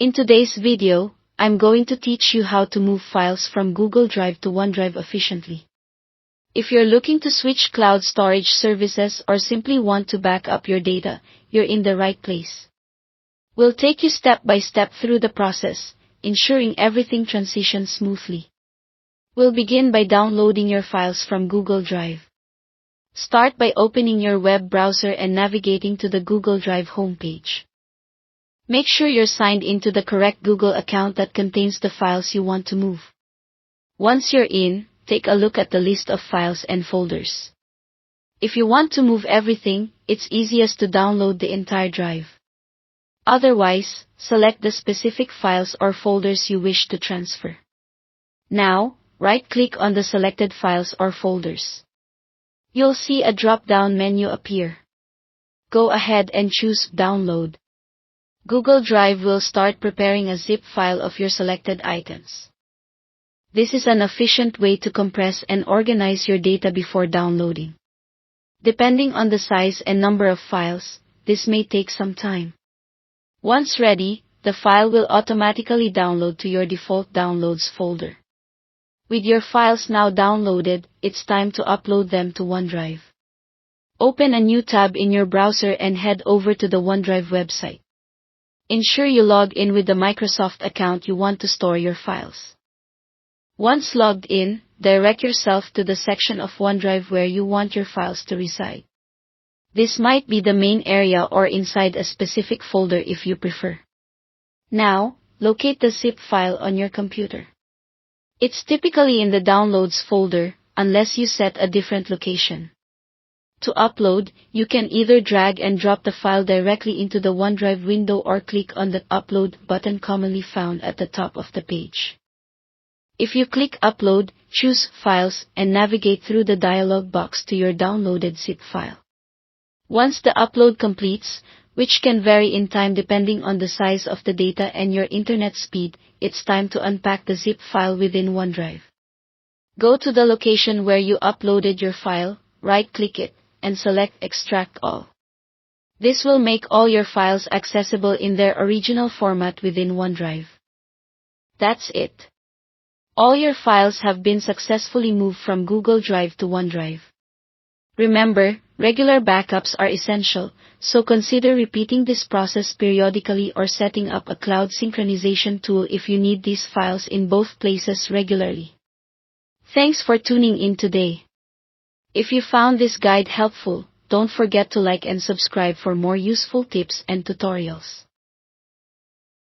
In today's video, I'm going to teach you how to move files from Google Drive to OneDrive efficiently. If you're looking to switch cloud storage services or simply want to back up your data, you're in the right place. We'll take you step by step through the process, ensuring everything transitions smoothly. We'll begin by downloading your files from Google Drive. Start by opening your web browser and navigating to the Google Drive homepage. Make sure you're signed into the correct Google account that contains the files you want to move. Once you're in, take a look at the list of files and folders. If you want to move everything, it's easiest to download the entire drive. Otherwise, select the specific files or folders you wish to transfer. Now, right-click on the selected files or folders. You'll see a drop-down menu appear. Go ahead and choose Download. Google Drive will start preparing a zip file of your selected items. This is an efficient way to compress and organize your data before downloading. Depending on the size and number of files, this may take some time. Once ready, the file will automatically download to your default Downloads folder. With your files now downloaded, it's time to upload them to OneDrive. Open a new tab in your browser and head over to the OneDrive website. Ensure you log in with the Microsoft account you want to store your files. Once logged in, direct yourself to the section of OneDrive where you want your files to reside. This might be the main area or inside a specific folder if you prefer. Now, locate the zip file on your computer. It's typically in the Downloads folder, unless you set a different location. To upload, you can either drag and drop the file directly into the OneDrive window or click on the Upload button commonly found at the top of the page. If you click Upload, choose Files and navigate through the dialog box to your downloaded zip file. Once the upload completes, which can vary in time depending on the size of the data and your internet speed, it's time to unpack the zip file within OneDrive. Go to the location where you uploaded your file, right-click it, and select Extract All. This will make all your files accessible in their original format within OneDrive. That's it. All your files have been successfully moved from Google Drive to OneDrive. Remember, regular backups are essential, so consider repeating this process periodically or setting up a cloud synchronization tool if you need these files in both places regularly. Thanks for tuning in today. If you found this guide helpful, don't forget to like and subscribe for more useful tips and tutorials.